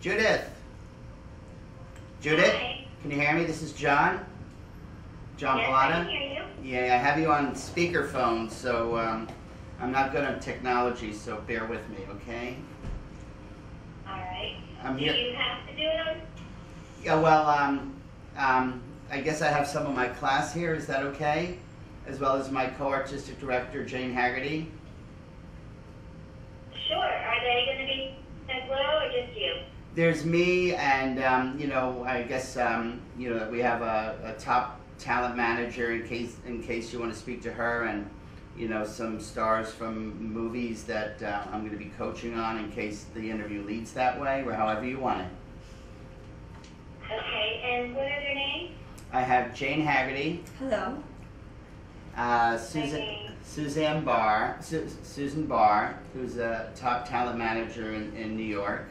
Judith. Judith, Hi. can you hear me? This is John. John Yes, Pallotta. I can hear you. Yeah, I have you on speakerphone, so I'm not good on technology, so bear with me, okay? All right. I'm Do here. you have to do it on? Yeah, well, I guess I have some of my class here. Is that okay? As well as my co-artistic director, Jane Haggerty. Sure. Are they going to be as well, or just you? There's me, and I guess we have a top talent manager in case you want to speak to her, and some stars from movies that I'm going to be coaching on in case the interview leads that way, or however you want it. Okay. And what are their names? I have Jane Haggerty. Hello. Susan Barr, who's a top talent manager in New York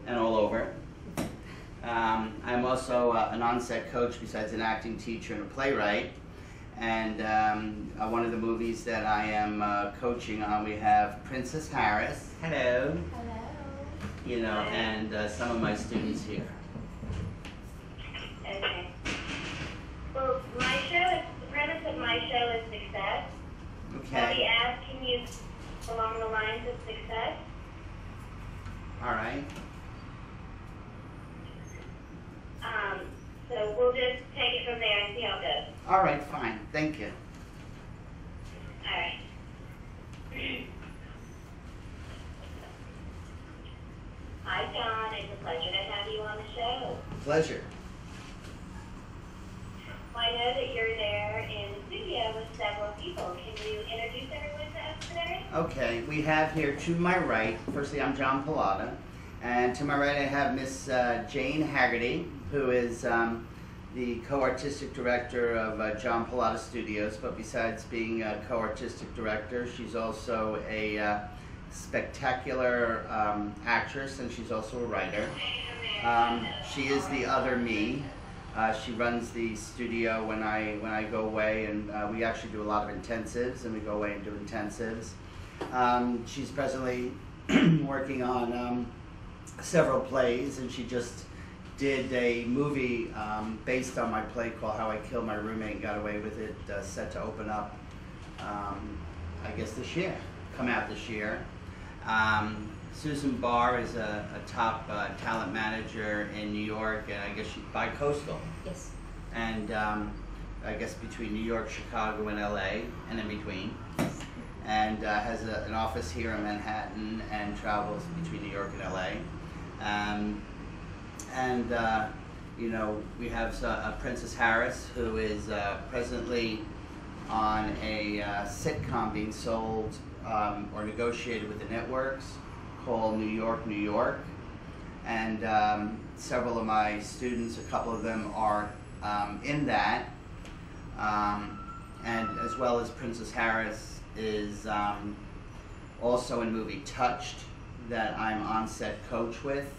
and all over. I'm also an on-set coach besides an acting teacher and a playwright. And one of the movies that I am coaching on, we have Princess Harris. Hello. Hello. And some of my students here. Okay. Well, the premise of my show is success. I'll be Okay. asking you along the lines of success. All right. So we'll just take it from there and see how it goes. All right. Fine. Thank you. All right. Hi, John. It's a pleasure to have you on the show. Pleasure. Well, I know that you're there in the studio with several people. Can you introduce everyone to us today? Okay. We have here to my right. Firstly, I'm John Pallotta, and to my right I have Miss Jane Haggerty, who is the co-artistic director of John Pallotta Studios. But besides being a co-artistic director, she's also a spectacular actress, and she's also a writer. She is the other me. She runs the studio when I go away, and we actually do a lot of intensives, and we go away and do intensives. She's presently working on several plays, and she just did a movie based on my play called How I Killed My Roommate and Got Away with It, set to open up, I guess this year, come out this year. Susan Barr is a top talent manager in New York, and I guess she's bi-coastal. Yes. And I guess between New York, Chicago, and LA, and in between. And has an office here in Manhattan and travels between New York and LA. We have Princess Harris, who is presently on a sitcom being sold or negotiated with the networks called New York, New York. And several of my students, a couple of them are in that. And as well as Princess Harris is also in the movie Touched that I'm on-set coach with.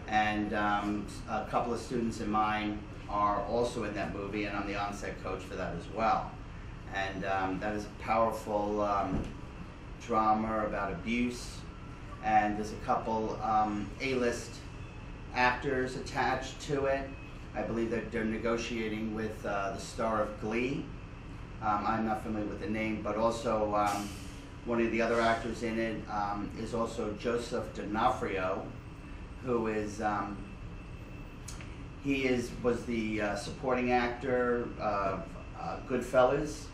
And a couple of students of mine are also in that movie, and I'm the on-set coach for that as well. And that is a powerful drama about abuse, and there's a couple A-list actors attached to it. I believe that they're negotiating with the star of Glee. I'm not familiar with the name, but also one of the other actors in it is also Joseph D'Onofrio, who is was the supporting actor of Goodfellas.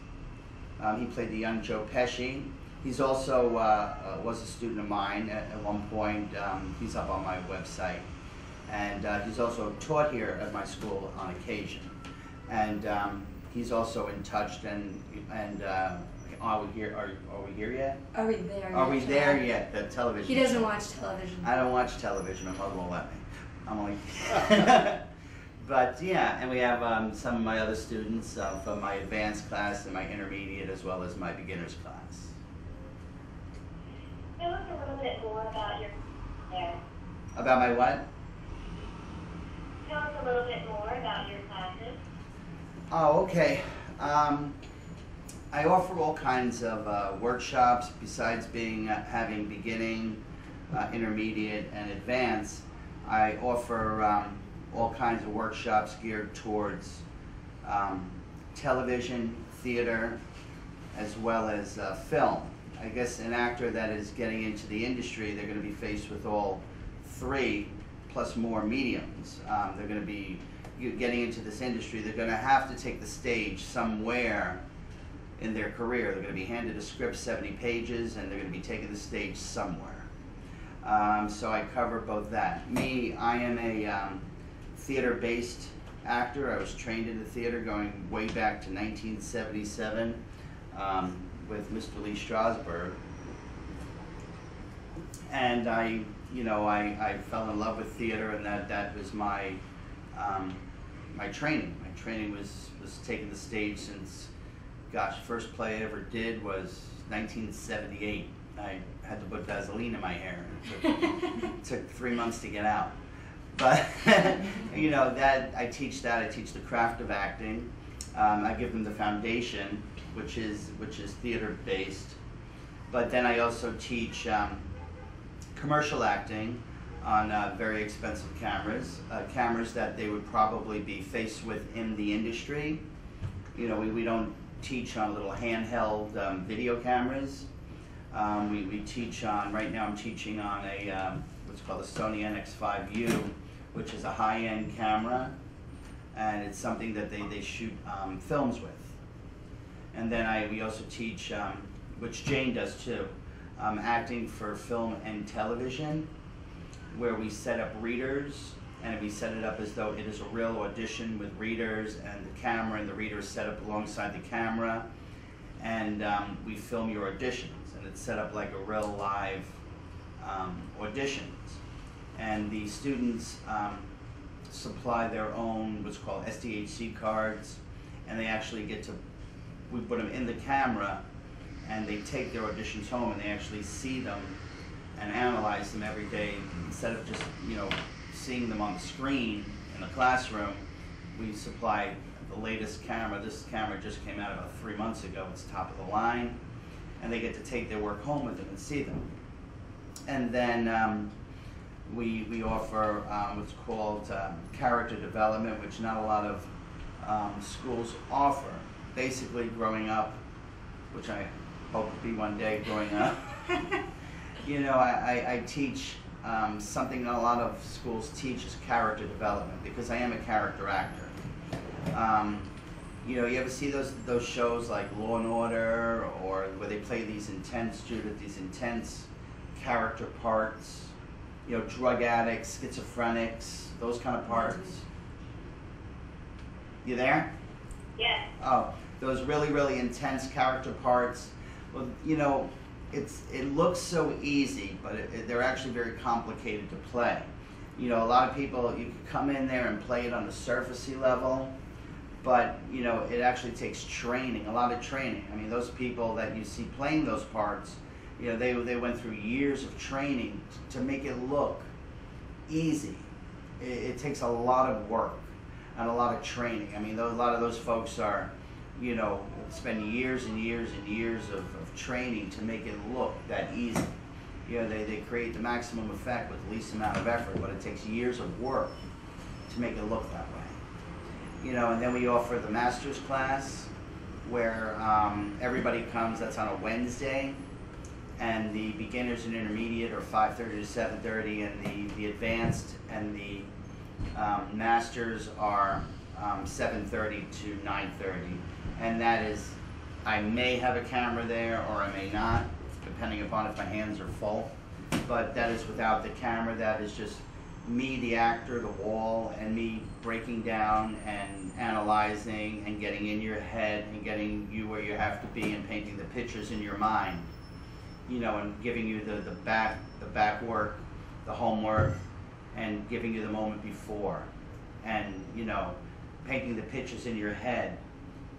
He played the young Joe Pesci. He's also was a student of mine at one point. He's up on my website, and he's also taught here at my school on occasion. And he's also in Touched. And are we here? Are we here yet? Are we there? Are we there yet? The television. He doesn't watch television. I don't watch television. My mother won't let me. I'm only. But yeah, and we have some of my other students from my advanced class and my intermediate, as well as my beginners class. Tell us a little bit more about your there. About my what? Tell us a little bit more about your classes. Oh, okay. I offer all kinds of workshops besides having beginning, intermediate, and advanced. I offer all kinds of workshops geared towards television, theater, as well as film. I guess an actor that is getting into the industry, they're going to be faced with all three plus more mediums. They're going to be getting into this industry. They're going to have to take the stage somewhere in their career. They're going to be handed a script, 70 pages, and they're going to be taking the stage somewhere. So I cover both that. Me, I am a theater-based actor. I was trained in the theater going way back to 1977 with Mr. Lee Strasberg. And I fell in love with theater, and that was my my training. My training was taking the stage since, gosh, first play I ever did was 1978. I had to put Vaseline in my hair. It took 3 months to get out. But that I teach the craft of acting. I give them the foundation, which is theater based. But then I also teach commercial acting on very expensive cameras, cameras that they would probably be faced with in the industry. We don't teach on little handheld video cameras. We teach on, right now I'm teaching on a what's called a Sony NX5U, which is a high-end camera, and it's something that they shoot films with. And then we also teach, which Jane does too, acting for film and television, where we set up readers, and we set it up as though it is a real audition with readers, and the camera and the reader is set up alongside the camera, and we film your auditions, and it's set up like a real live auditions. And the students supply their own what's called SDHC cards, and they actually we put them in the camera, and they take their auditions home, and they actually see them and analyze them every day. Instead of just seeing them on the screen in the classroom, we supply the latest camera. This camera just came out about 3 months ago. It's top of the line, and they get to take their work home with them and see them. And then we offer what's called character development, which not a lot of schools offer. Basically, growing up, which I hope to be one day growing up, I teach something that a lot of schools teach is character development, because I am a character actor. You ever see those shows like Law and Order, or where they play these intense character parts, drug addicts, schizophrenics, those kind of parts? You there? Yes. Oh, those really, really intense character parts. Well, it looks so easy, but they're actually very complicated to play. A lot of people, you can come in there and play it on the surfacey level, but it actually takes training, a lot of training. I mean, those people that you see playing those parts, they went through years of training to make it look easy. It takes a lot of work and a lot of training. I mean, a lot of those folks are, spend years and years and years of training to make it look that easy. They create the maximum effect with the least amount of effort, but it takes years of work to make it look that way. And then we offer the master's class, where everybody comes. That's on a Wednesday, and the beginners and intermediate are 5:30 to 7:30, and the advanced and the masters are 7:30 to 9:30. And that is, I may have a camera there or I may not, depending upon if my hands are full. But that is without the camera. That is just me, the actor, the wall, and me breaking down and analyzing and getting in your head and getting you where you have to be and painting the pictures in your mind. And giving you the back work, the homework, and giving you the moment before. And, painting the pictures in your head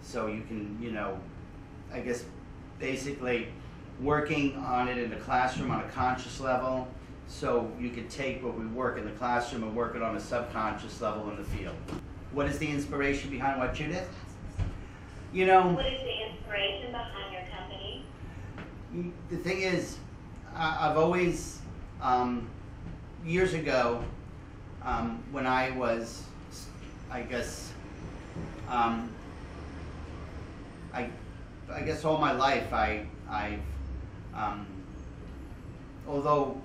so you can, I guess basically working on it in the classroom on a conscious level, so you could take what we work in the classroom and work it on a subconscious level in the field. What is the inspiration behind what, Judith? What is the inspiration behind your company? The thing is, I've always, years ago, when I was, I guess, I guess all my life although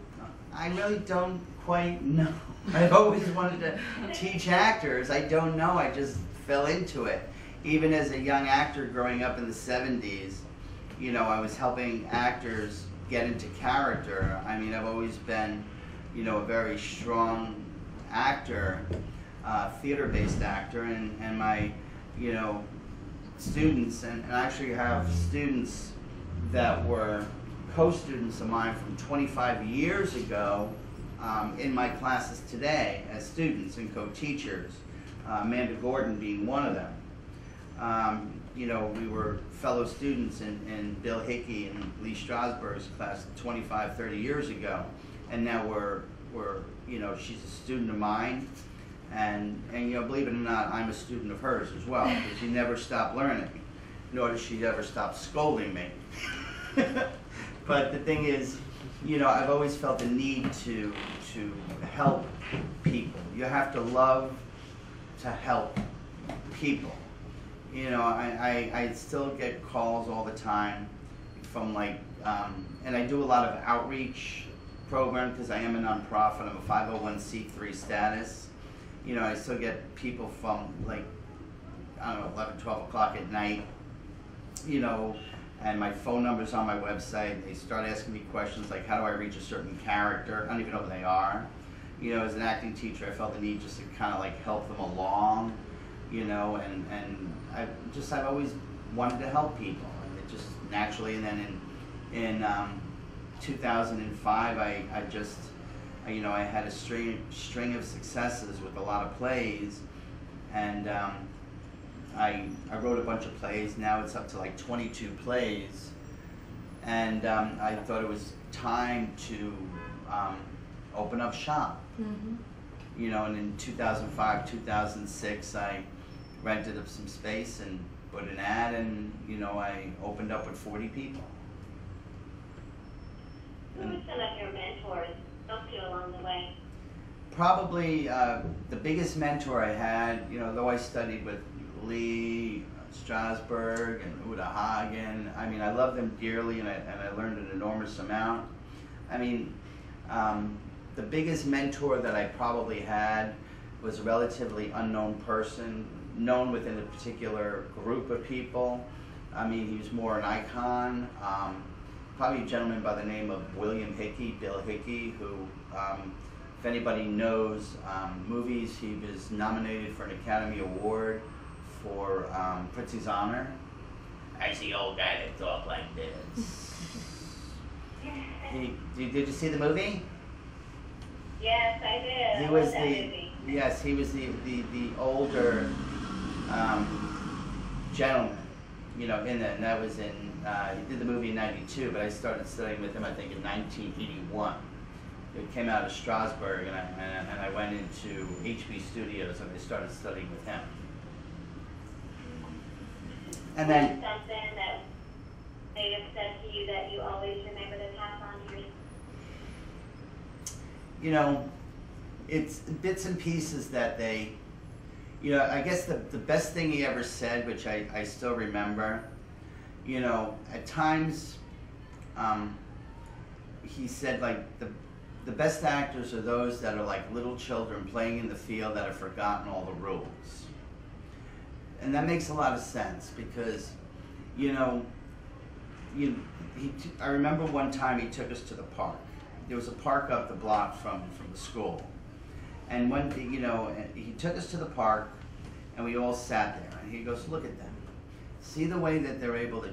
I really don't quite know. I've always wanted to teach actors. I don't know. I just fell into it. Even as a young actor growing up in the 70s, you know, I was helping actors get into character. I mean, I've always been, you know, a very strong actor, theater-based actor, and my, you know, students, and I actually have students that were co-students of mine from 25 years ago in my classes today as students and co-teachers, Amanda Gordon being one of them. You know, we were fellow students in Bill Hickey and Lee Strasberg's class 25, 30 years ago, and now we're you know, she's a student of mine, and you know, believe it or not, I'm a student of hers as well, because she never stopped learning, nor does she ever stop scolding me. But the thing is, you know, I've always felt the need to help people. You have to love to help people. You know, I still get calls all the time from like, and I do a lot of outreach program because I am a nonprofit. I'm a 501c3 status. You know, I still get people from like, I don't know, 11, 12 o'clock at night, you know, and my phone number's on my website. They start asking me questions like, how do I reach a certain character? I don't even know who they are. You know, as an acting teacher, I felt the need just to kind of like help them along, you know, and I've always wanted to help people, and it just naturally. And then in 2005, I you know, I had a string of successes with a lot of plays, and I wrote a bunch of plays. Now it's up to like 22 plays, and I thought it was time to open up shop. Mm-hmm. You know, and in 2005, 2006, I rented up some space and put an ad, and you know, I opened up with 40 people. Who were some of your mentors helped you along the way? Probably the biggest mentor I had, you know, though I studied with Lee Strasberg and Uta Hagen, I mean, I love them dearly, and I learned an enormous amount. I mean, the biggest mentor that I probably had was a relatively unknown person, known within a particular group of people. I mean, he was more an icon. Probably a gentleman by the name of William Hickey, Bill Hickey, who, if anybody knows movies, he was nominated for an Academy Award for Prizzi's Honor. I see old guy that talk like this. Did you see the movie? Yes, I did. He was yes, he was the older gentleman, you know, in that, and that was in, he did the movie in '92, but I started studying with him, I think, in 1981. It came out of Strasbourg, and I went into HB Studios, and I started studying with him. And then something that they have said to you that you always remember to pass on to your. You know, it's bits and pieces that they, you know, I guess the best thing he ever said, which I still remember, you know, at times he said, like, the best actors are those that are like little children playing in the field that have forgotten all the rules. And that makes a lot of sense because, you know, I remember one time he took us to the park. There was a park up the block from the school. And one thing, you know, he took us to the park, and we all sat there. And he goes, look at them. See the way that they're able to